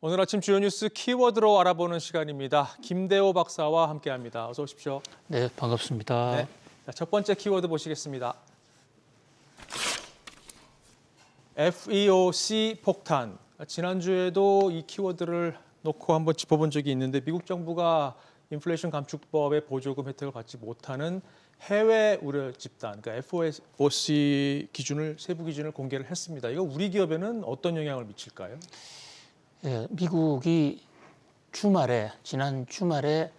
오늘 아침 주요 뉴스 키워드로 알아보는 시간입니다. 김대호 박사와 함께합니다. 어서 오십시오. 네, 반갑습니다. 네, 첫 번째 키워드 보시겠습니다. FEOC 폭탄. 지난주에도 이 키워드를 놓고 한번 짚어본 적이 있는데 미국 정부가 인플레이션 감축법의 보조금 혜택을 받지 못하는 해외 우려 집단, 그러니까 FOC 기준을 세부 기준을 공개를 했습니다. 이거 우리 기업에는 어떤 영향을 미칠까요? 예, 미국이 지난 주말에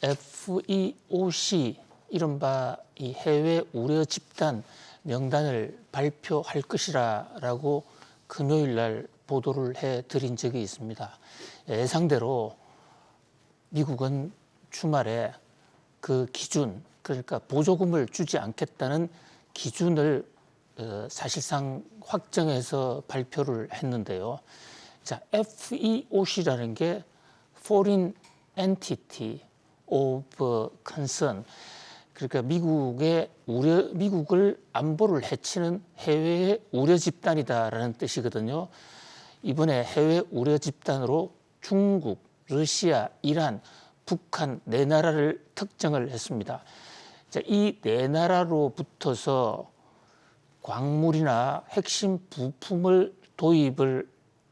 FEOC 이른바 이 해외 우려 집단 명단을 발표할 것이라고 금요일 날 보도를 해드린 적이 있습니다. 예상대로 미국은 주말에 그 기준, 그러니까 보조금을 주지 않겠다는 기준을 사실상 확정해서 발표를 했는데요. 자, FEOC라는 게 Foreign Entity of Concern, 그러니까 미국을 안보를 해치는 해외의 우려 집단이다라는 뜻이거든요. 이번에 해외 우려 집단으로 중국, 러시아, 이란, 북한 네 나라를 특정을 했습니다. 자, 이 네 나라로 붙어서 광물이나 핵심 부품을 도입을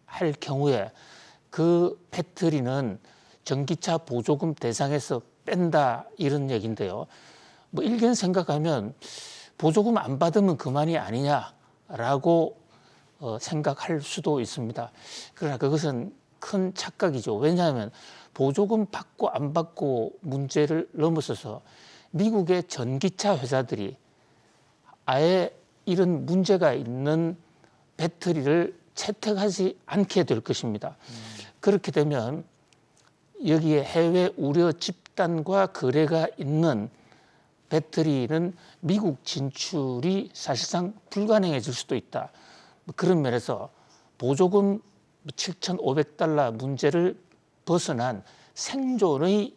할 경우에 그 배터리는 전기차 보조금 대상에서 뺀다 이런 얘기인데요. 뭐 일견 생각하면 보조금 안 받으면 그만이 아니냐라고 생각할 수도 있습니다. 그러나 그것은 큰 착각이죠. 왜냐하면 보조금 받고 안 받고 문제를 넘어서서 미국의 전기차 회사들이 아예 이런 문제가 있는 배터리를 채택하지 않게 될 것입니다. 그렇게 되면 여기에 해외 우려 집단과 거래가 있는 배터리는 미국 진출이 사실상 불가능해질 수도 있다. 그런 면에서 보조금 $7,500 문제를 벗어난 생존의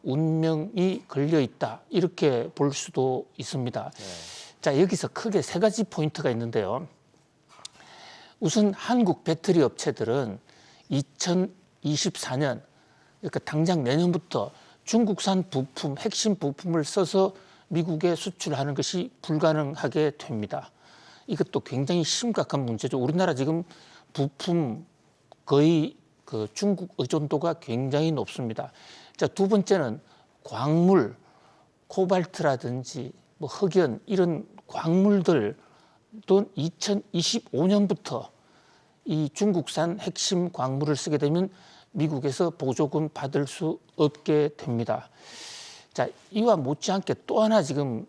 운명이 걸려 있다. 이렇게 볼 수도 있습니다. 네. 자, 여기서 크게 세 가지 포인트가 있는데요. 우선 한국 배터리 업체들은 2024년, 그러니까 당장 내년부터 중국산 부품, 핵심 부품을 써서 미국에 수출하는 것이 불가능하게 됩니다. 이것도 굉장히 심각한 문제죠. 우리나라 지금 부품 거의 그 중국 의존도가 굉장히 높습니다. 자, 두 번째는 광물, 코발트라든지 뭐 흑연 이런 광물들 또 2025년부터 이 중국산 핵심 광물을 쓰게 되면 미국에서 보조금 받을 수 없게 됩니다. 자, 이와 못지않게 또 하나 지금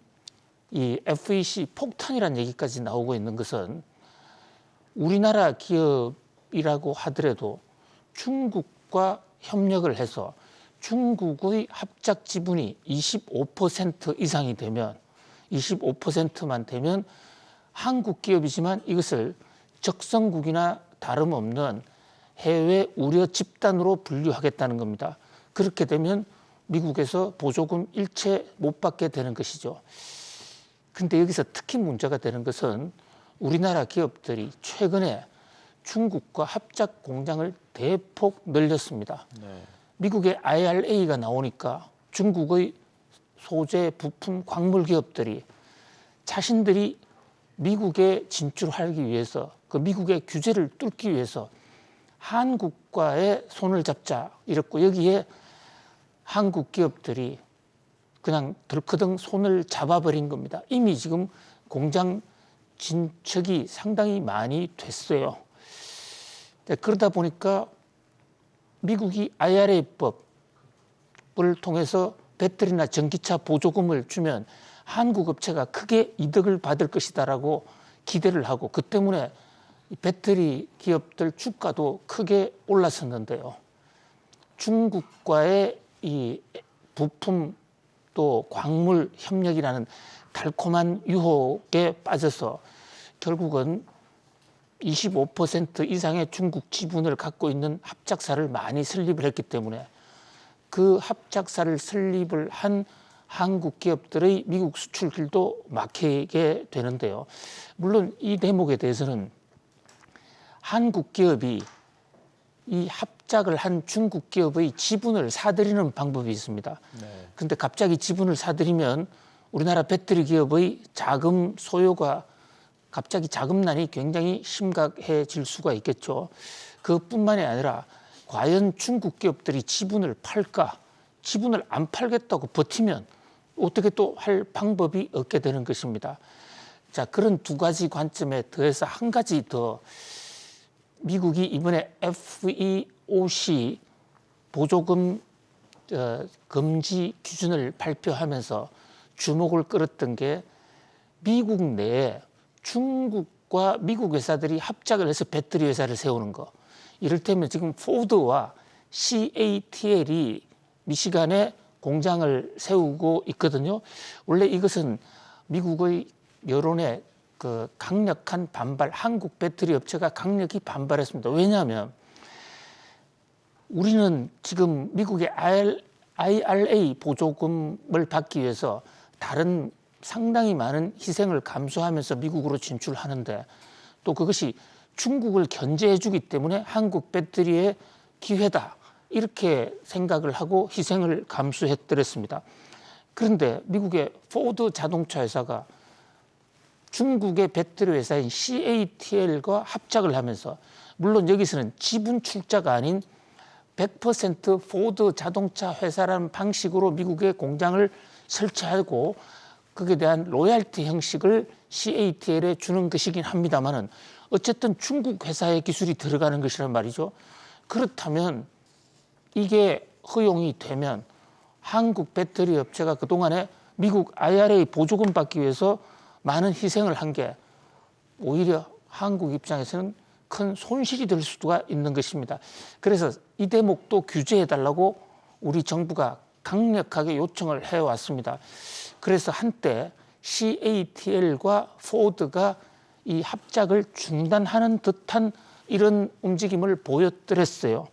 이 FEC 폭탄이라는 얘기까지 나오고 있는 것은 우리나라 기업이라고 하더라도 중국과 협력을 해서 중국의 합작 지분이 25% 이상이 되면 25%만 되면 한국 기업이지만 이것을 적성국이나 다름없는 해외 우려 집단으로 분류하겠다는 겁니다. 그렇게 되면 미국에서 보조금 일체 못 받게 되는 것이죠. 그런데 여기서 특히 문제가 되는 것은 우리나라 기업들이 최근에 중국과 합작 공장을 대폭 늘렸습니다. 네. 미국의 IRA가 나오니까 중국의 소재, 부품, 광물 기업들이 자신들이 미국에 진출하기 위해서 그 미국의 규제를 뚫기 위해서 한국과의 손을 잡자 이랬고 여기에 한국 기업들이 그냥 덜커덩 손을 잡아버린 겁니다. 이미 지금 공장 진척이 상당히 많이 됐어요. 그러다 보니까 미국이 IRA법을 통해서 배터리나 전기차 보조금을 주면 한국 업체가 크게 이득을 받을 것이다라고 기대를 하고 그 때문에 배터리 기업들 주가도 크게 올랐었는데요. 중국과의 이 부품 또 광물 협력이라는 달콤한 유혹에 빠져서 결국은 25% 이상의 중국 지분을 갖고 있는 합작사를 많이 설립을 했기 때문에 그 합작사를 설립을 한 한국 기업들의 미국 수출길도 막히게 되는데요. 물론 이 대목에 대해서는 한국 기업이 이 합작을 한 중국 기업의 지분을 사들이는 방법이 있습니다. 네. 그런데 갑자기 지분을 사들이면 우리나라 배터리 기업의 자금 소요가 갑자기 자금난이 굉장히 심각해질 수가 있겠죠. 그뿐만이 아니라 과연 중국 기업들이 지분을 팔까? 지분을 안 팔겠다고 버티면 어떻게 또 할 방법이 없게 되는 것입니다. 자, 그런 두 가지 관점에 더해서 한 가지 더, 미국이 이번에 FEOC 보조금 금지 기준을 발표하면서 주목을 끌었던 게 미국 내에 중국과 미국 회사들이 합작을 해서 배터리 회사를 세우는 거. 이를테면 지금 포드와 CATL이 미시간에 공장을 세우고 있거든요. 원래 이것은 미국의 여론에 그 강력한 반발, 한국 배터리 업체가 강력히 반발했습니다. 왜냐하면 우리는 지금 미국의 IRA 보조금을 받기 위해서 다른 상당히 많은 희생을 감수하면서 미국으로 진출하는데, 또 그것이 중국을 견제해 주기 때문에 한국 배터리의 기회다, 이렇게 생각을 하고 희생을 감수했더랬습니다. 그런데 미국의 포드 자동차 회사가 중국의 배터리 회사인 CATL과 합작을 하면서, 물론 여기서는 지분 출자가 아닌 100% 포드 자동차 회사라는 방식으로 미국에 공장을 설치하고 그에 대한 로얄티 형식을 CATL에 주는 것이긴 합니다만은 어쨌든 중국 회사의 기술이 들어가는 것이란 말이죠. 그렇다면 이게 허용이 되면 한국 배터리 업체가 그동안에 미국 IRA 보조금 받기 위해서 많은 희생을 한 게 오히려 한국 입장에서는 큰 손실이 될 수가 있는 것입니다. 그래서 이 대목도 규제해달라고 우리 정부가 강력하게 요청을 해왔습니다. 그래서 한때 CATL과 포드가 이 합작을 중단하는 듯한 이런 움직임을 보였더랬어요.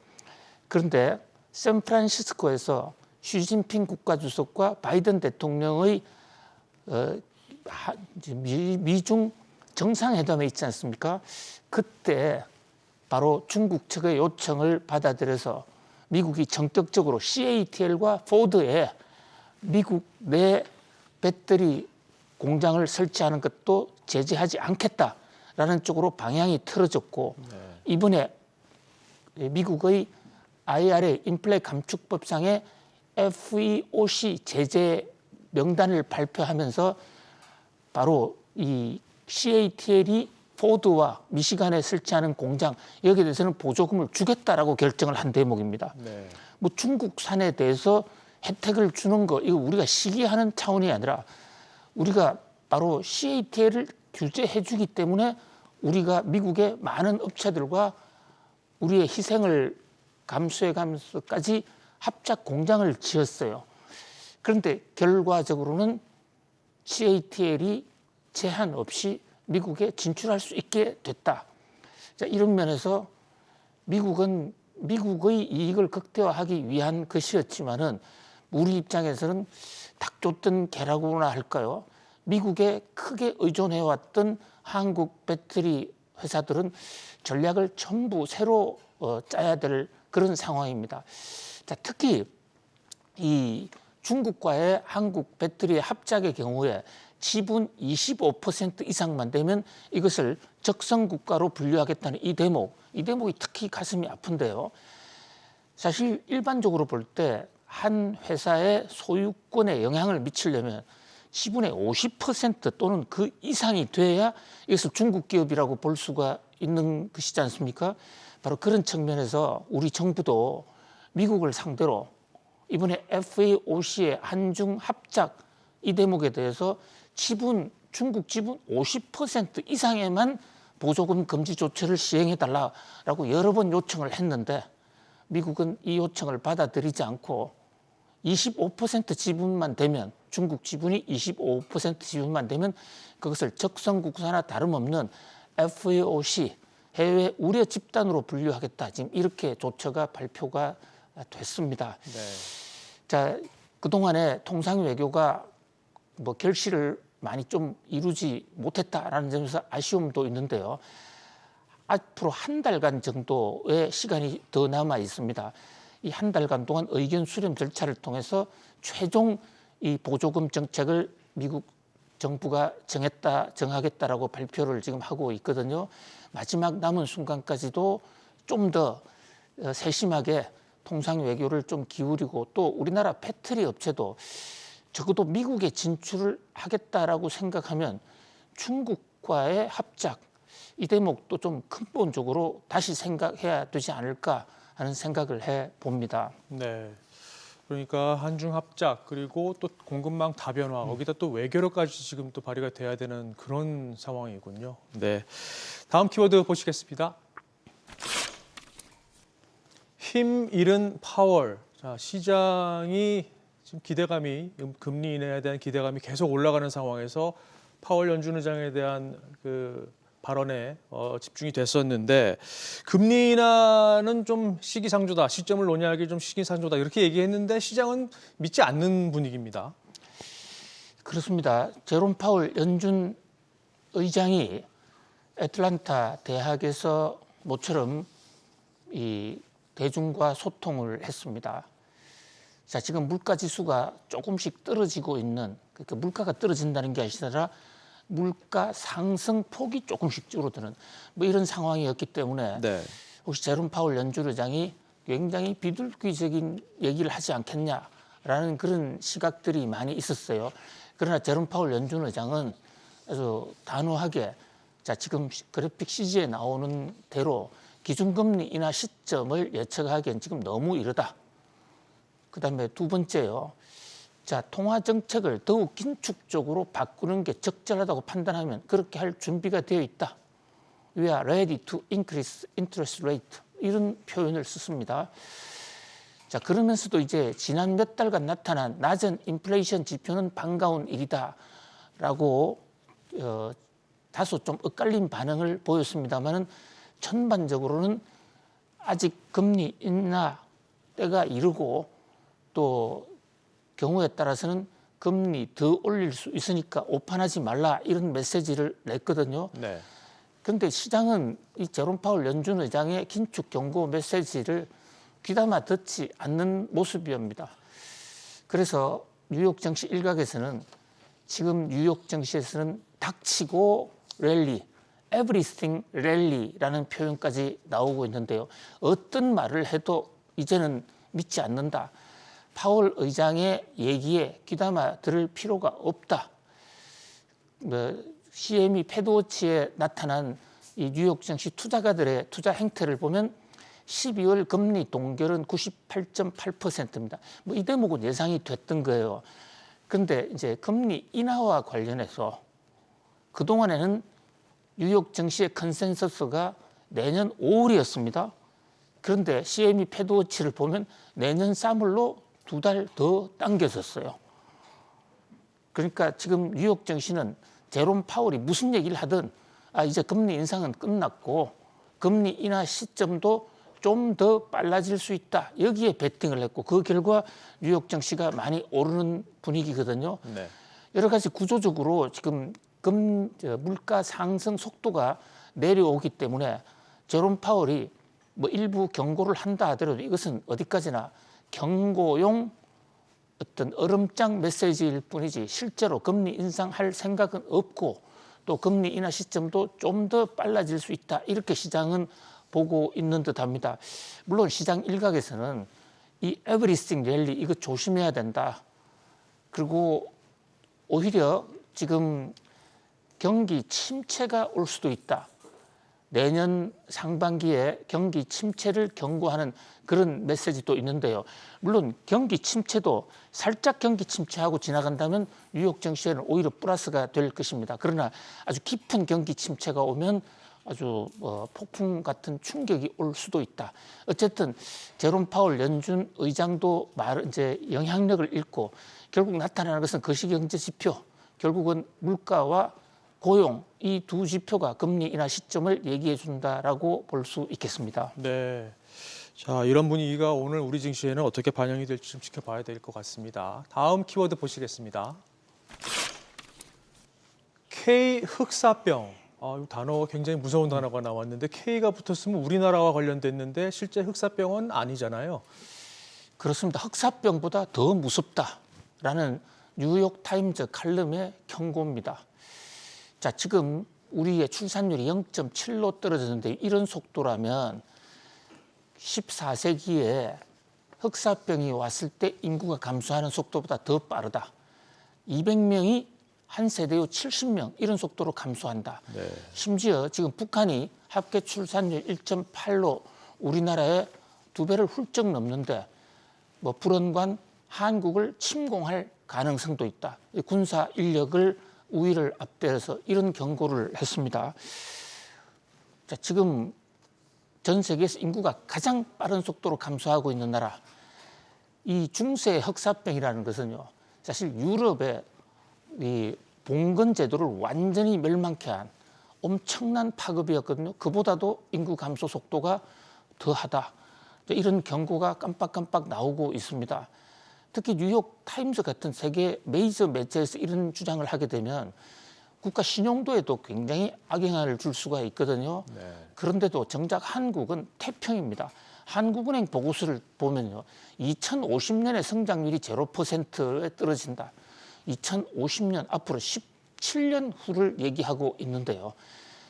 그런데 샌프란시스코에서 시진핑 국가주석과 바이든 대통령의 미중 정상회담에 있지 않습니까? 그때 바로 중국 측의 요청을 받아들여서 미국이 전격적으로 CATL과 포드에 미국 내 배터리 공장을 설치하는 것도 제재하지 않겠다라는 쪽으로 방향이 틀어졌고, 이번에 미국의 IRA 인플레 감축법상의 FEOC 제재 명단을 발표하면서 바로 이 CATL이 포드와 미시간에 설치하는 공장, 여기에 대해서는 보조금을 주겠다라고 결정을 한 대목입니다. 네. 뭐 중국산에 대해서 혜택을 주는 거, 이거 우리가 시기하는 차원이 아니라 우리가 바로 CATL을 규제해 주기 때문에 우리가 미국의 많은 업체들과 우리의 희생을 감수해 가면서까지 합작 공장을 지었어요. 그런데 결과적으로는 CATL이 제한 없이 미국에 진출할 수 있게 됐다. 자, 이런 면에서 미국은 미국의 이익을 극대화하기 위한 것이었지만은 우리 입장에서는 닭 쫓던 개라고나 할까요? 미국에 크게 의존해왔던 한국 배터리 회사들은 전략을 전부 새로 짜야 될 그런 상황입니다. 자, 특히 이 중국과의 한국 배터리 합작의 경우에 지분 25% 이상만 되면 이것을 적성국가로 분류하겠다는 이 대목이 특히 가슴이 아픈데요. 사실 일반적으로 볼 때 한 회사의 소유권에 영향을 미치려면 지분의 50% 또는 그 이상이 돼야 이것을 중국 기업이라고 볼 수가 있는 것이지 않습니까? 바로 그런 측면에서 우리 정부도 미국을 상대로 이번에 FEOC의 한중 합작 이 대목에 대해서 중국 지분 50% 이상에만 보조금 금지 조치를 시행해달라고 여러 번 요청을 했는데 미국은 이 요청을 받아들이지 않고 25% 지분만 되면, 중국 지분이 25% 지분만 되면 그것을 적성국가나 다름없는 FEOC 해외 우려 집단으로 분류하겠다, 지금 이렇게 조처가 발표가 됐습니다. 네. 자, 그동안에 통상 외교가 뭐 결실을 많이 좀 이루지 못했다라는 점에서 아쉬움도 있는데요. 앞으로 한 달간 정도의 시간이 더 남아 있습니다. 이 한 달간 동안 의견 수렴 절차를 통해서 최종 이 보조금 정책을 미국 정부가 정하겠다라고 발표를 지금 하고 있거든요. 마지막 남은 순간까지도 좀 더 세심하게 통상 외교를 좀 기울이고, 또 우리나라 배터리 업체도 적어도 미국에 진출을 하겠다라고 생각하면 중국과의 합작, 이 대목도 좀 근본적으로 다시 생각해야 되지 않을까 하는 생각을 해 봅니다. 네. 그러니까 한중 합작 그리고 또 공급망 다변화 거기다 또 외교로까지 지금 또 발휘가 돼야 되는 그런 상황이군요. 네. 다음 키워드 보시겠습니다. 힘 잃은 파월. 자, 시장이 지금 기대감이 금리 인하에 대한 기대감이 계속 올라가는 상황에서 파월 연준 의장에 대한 그 발언에 집중이 됐었는데 금리 인하는 좀 시기상조다, 시점을 논의하기 좀 시기상조다 이렇게 얘기했는데 시장은 믿지 않는 분위기입니다. 그렇습니다. 제롬 파월 연준 의장이 애틀란타 대학에서 모처럼 이 대중과 소통을 했습니다. 자, 지금 물가 지수가 조금씩 떨어지고 있는, 그러니까 물가가 떨어진다는 게 아니라 물가 상승 폭이 조금씩 줄어드는 뭐 이런 상황이었기 때문에 네. 혹시 제롬 파월 연준 의장이 굉장히 비둘기적인 얘기를 하지 않겠냐라는 그런 시각들이 많이 있었어요. 그러나 제롬 파월 연준 의장은 아주 단호하게, 자, 지금 그래픽 CG에 나오는 대로 기준금리 인하 시점을 예측하기엔 지금 너무 이르다. 그다음에 두 번째요. 자, 통화 정책을 더욱 긴축적으로 바꾸는 게 적절하다고 판단하면 그렇게 할 준비가 되어 있다. We are ready to increase interest rate. 이런 표현을 썼습니다. 자, 그러면서도 이제 지난 몇 달간 나타난 낮은 인플레이션 지표는 반가운 일이다라고 다소 좀 엇갈린 반응을 보였습니다만은 전반적으로는 아직 금리 인하 때가 이르고 또 경우에 따라서는 금리 더 올릴 수 있으니까 오판하지 말라 이런 메시지를 냈거든요. 네. 그런데 시장은 이 제롬 파월 연준 의장의 긴축 경고 메시지를 귀담아 듣지 않는 모습이옵니다. 그래서 뉴욕 증시 일각에서는 지금 뉴욕 증시에서는 닥치고 랠리, everything 랠리라는 표현까지 나오고 있는데요. 어떤 말을 해도 이제는 믿지 않는다. 파월 의장의 얘기에 귀담아 들을 필요가 없다. CME 패드워치에 나타난 이 뉴욕 증시 투자가들의 투자 행태를 보면 12월 금리 동결은 98.8%입니다. 뭐 이 대목은 예상이 됐던 거예요. 그런데 이제 금리 인하와 관련해서 그동안에는 뉴욕 증시의 컨센서스가 내년 5월이었습니다. 그런데 CME 패드워치를 보면 내년 3월로 2달 더 당겨졌어요. 그러니까 지금 뉴욕 증시는 제롬 파월이 무슨 얘기를 하든 이제 금리 인상은 끝났고 금리 인하 시점도 좀 더 빨라질 수 있다. 여기에 베팅을 했고 그 결과 뉴욕 증시가 많이 오르는 분위기거든요. 네. 여러 가지 구조적으로 지금 물가 상승 속도가 내려오기 때문에 제롬 파월이 뭐 일부 경고를 한다 하더라도 이것은 어디까지나 경고용 어떤 얼음장 메시지일 뿐이지 실제로 금리 인상할 생각은 없고 또 금리 인하 시점도 좀 더 빨라질 수 있다. 이렇게 시장은 보고 있는 듯합니다. 물론 시장 일각에서는 이 에브리띵 랠리 이거 조심해야 된다. 그리고 오히려 지금 경기 침체가 올 수도 있다. 내년 상반기에 경기 침체를 경고하는 그런 메시지도 있는데요. 물론 경기 침체도 살짝 경기 침체하고 지나간다면 뉴욕 증시에는 오히려 플러스가 될 것입니다. 그러나 아주 깊은 경기 침체가 오면 아주 폭풍 같은 충격이 올 수도 있다. 어쨌든 제롬 파월 연준 의장도 이제 영향력을 잃고 결국 나타나는 것은 거시경제 지표, 결국은 물가와 고용 이 두 지표가 금리 인하 시점을 얘기해 준다라고 볼 수 있겠습니다. 네. 자, 이런 분위기가 오늘 우리 증시에는 어떻게 반영이 될지 좀 지켜봐야 될 것 같습니다. 다음 키워드 보시겠습니다. K 흑사병. 이 단어가 굉장히 무서운 단어가 나왔는데 K가 붙었으면 우리나라와 관련됐는데 실제 흑사병은 아니잖아요. 그렇습니다. 흑사병보다 더 무섭다라는 뉴욕 타임즈 칼럼의 경고입니다. 자, 지금 우리의 출산율이 0.7로 떨어졌는데 이런 속도라면 14세기에 흑사병이 왔을 때 인구가 감소하는 속도보다 더 빠르다. 200명이 한 세대 후 70명 이런 속도로 감소한다. 네. 심지어 지금 북한이 합계 출산율 1.8로 우리나라의 2배를 훌쩍 넘는데 뭐 불언관 한국을 침공할 가능성도 있다. 군사 인력을 우위를 앞대서 이런 경고를 했습니다. 자, 지금 전 세계에서 인구가 가장 빠른 속도로 감소하고 있는 나라, 이 중세 흑사병이라는 것은요, 사실 유럽의 이 봉건 제도를 완전히 멸망케 한 엄청난 파급이었거든요. 그보다도 인구 감소 속도가 더하다. 이런 경고가 깜빡깜빡 나오고 있습니다. 특히 뉴욕 타임즈 같은 세계 메이저 매체에서 이런 주장을 하게 되면 국가 신용도에도 굉장히 악영향을 줄 수가 있거든요. 네. 그런데도 정작 한국은 태평입니다. 한국은행 보고서를 보면요, 2050년에 성장률이 0%에 떨어진다. 2050년 앞으로 17년 후를 얘기하고 있는데요.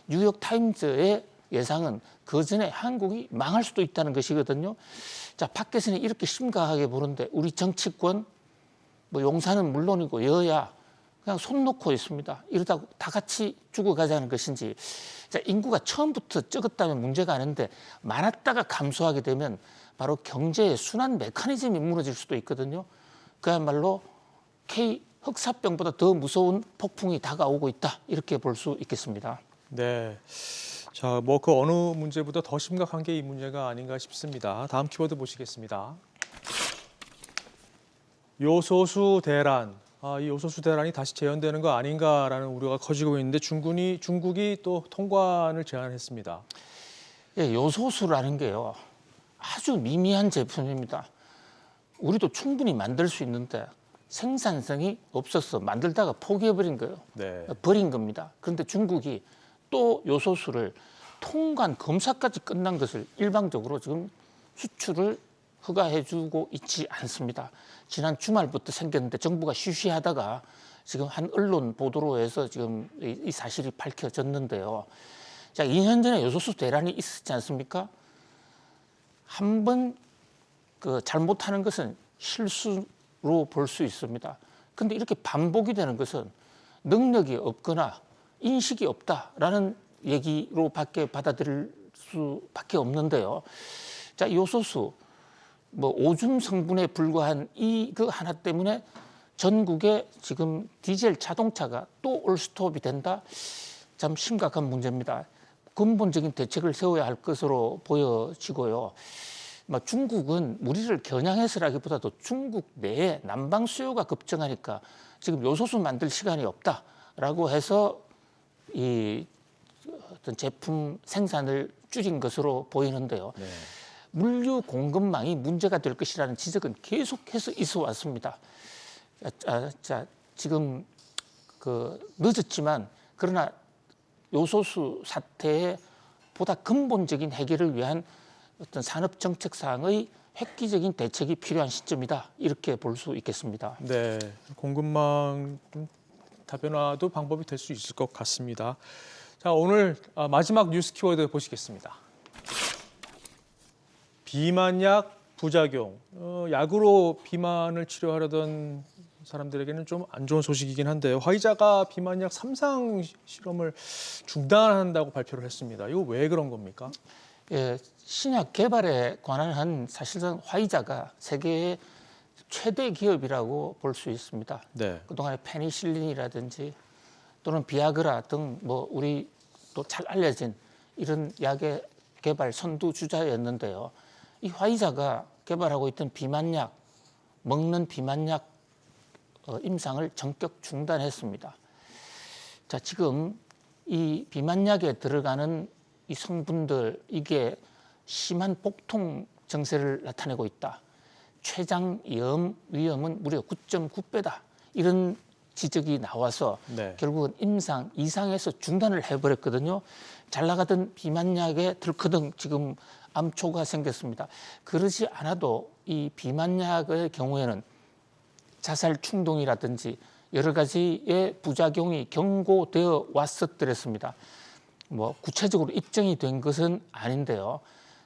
뉴욕 타임즈의 예상은 그 전에 한국이 망할 수도 있다는 것이거든요. 자, 밖에서는 이렇게 심각하게 보는데 우리 정치권, 뭐 용사는 물론이고 여야 그냥 손 놓고 있습니다. 이러다 다 같이 죽어가자는 것인지. 자, 인구가 처음부터 적었다면 문제가 아닌데 많았다가 감소하게 되면 바로 경제의 순환 메커니즘이 무너질 수도 있거든요. 그야말로 K 흑사병보다 더 무서운 폭풍이 다가오고 있다. 이렇게 볼 수 있겠습니다. 네. 자, 뭐 그 어느 문제보다 더 심각한 게 이 문제가 아닌가 싶습니다. 다음 키워드 보시겠습니다. 요소수 대란. 이 요소수 대란이 다시 재현되는 거 아닌가라는 우려가 커지고 있는데 중국이 또 통관을 제안했습니다. 예, 요소수라는 게요, 아주 미미한 제품입니다. 우리도 충분히 만들 수 있는데 생산성이 없어서 만들다가 포기해버린 거예요. 네. 버린 겁니다. 그런데 중국이 또 요소수를 통관 검사까지 끝난 것을 일방적으로 지금 수출을 허가해주고 있지 않습니다. 지난 주말부터 생겼는데 정부가 쉬쉬하다가 지금 한 언론 보도로 해서 지금 이 사실이 밝혀졌는데요. 자, 2년 전에 요소수 대란이 있었지 않습니까? 한 번 그 잘못하는 것은 실수로 볼 수 있습니다. 그런데 이렇게 반복이 되는 것은 능력이 없거나 인식이 없다라는 얘기로밖에 받아들일 수밖에 없는데요. 자, 요소수 뭐 오줌 성분에 불과한 그 하나 때문에 전국에 지금 디젤 자동차가 또 올스톱이 된다. 참 심각한 문제입니다. 근본적인 대책을 세워야 할 것으로 보여지고요. 중국은 우리를 겨냥해서라기보다도 중국 내에 난방 수요가 급증하니까 지금 요소수 만들 시간이 없다라고 해서 이 어떤 제품 생산을 줄인 것으로 보이는데요. 네. 물류 공급망이 문제가 될 것이라는 지적은 계속해서 있어 왔습니다. 자, 지금 늦었지만 그러나 요소수 사태의 보다 근본적인 해결을 위한 어떤 산업 정책 사항의 획기적인 대책이 필요한 시점이다. 이렇게 볼 수 있겠습니다. 네. 공급망 다변화도 방법이 될 수 있을 것 같습니다. 자, 오늘 마지막 뉴스 키워드 보시겠습니다. 비만약 부작용. 약으로 비만을 치료하려던 사람들에게는 좀 안 좋은 소식이긴 한데요. 화이자가 비만약 3상 실험을 중단한다고 발표를 했습니다. 이거 왜 그런 겁니까? 예, 신약 개발에 관한 한 사실상 화이자가 세계의 최대 기업이라고 볼 수 있습니다. 네. 그동안에 페니실린이라든지 또는 비아그라 등 뭐 우리 또 잘 알려진 이런 약의 개발 선두 주자였는데요. 이 화이자가 개발하고 있던 비만약, 먹는 비만약 임상을 전격 중단했습니다. 자, 지금 이 비만약에 들어가는 이 성분들, 이게 심한 복통 증세를 나타내고 있다. 췌장염 위험은 무려 9.9배다. 이런 지적이 나와서 네. 결국은 임상, 이상에서 중단을 해버렸거든요. 잘 나가던 비만약에 들커덩 지금 암초가 생겼습니다. 그러지 않아도 이 비만약의 경우에는 자살 충동이라든지 여러 가지의 부작용이 경고되어 왔었더랬습니다. 뭐 구체적으로 입증이 된 것은 아닌데요.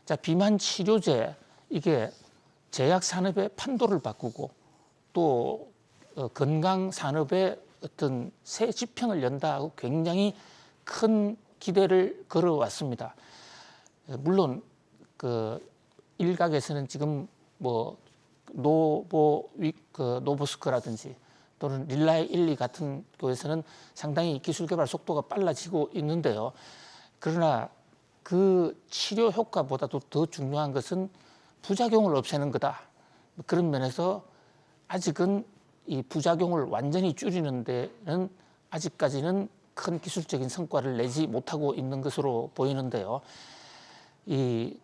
자, 비만 치료제 이게 제약 산업의 판도를 바꾸고 또 건강 산업의 어떤 새 지평을 연다 하고 굉장히 큰 기대를 걸어왔습니다. 물론 그 일각에서는 지금 뭐 노보스코라든지 또는 릴라이 1, 2 같은 곳에서는 상당히 기술 개발 속도가 빨라지고 있는데요. 그러나 그 치료 효과보다도 더 중요한 것은 부작용을 없애는 거다. 그런 면에서 아직은 이 부작용을 완전히 줄이는 데는 아직까지는 큰 기술적인 성과를 내지 못하고 있는 것으로 보이는데요. 이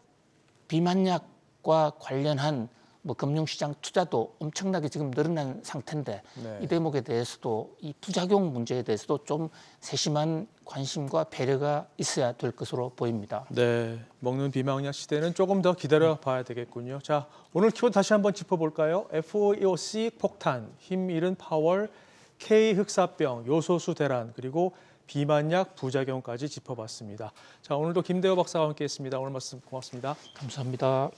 비만약과 관련한 뭐 금융시장 투자도 엄청나게 지금 늘어난 상태인데 네. 이 대목에 대해서도 이 부작용 문제에 대해서도 좀 세심한 관심과 배려가 있어야 될 것으로 보입니다. 네, 먹는 비만약 시대는 조금 더 기다려 봐야 되겠군요. 자, 오늘 키워드 다시 한번 짚어볼까요? FOC 폭탄, 힘 잃은 파월, K 흑사병, 요소수 대란, 그리고 비만약 부작용까지 짚어봤습니다. 자, 오늘도 김대호 박사와 함께했습니다. 오늘 말씀 고맙습니다. 감사합니다.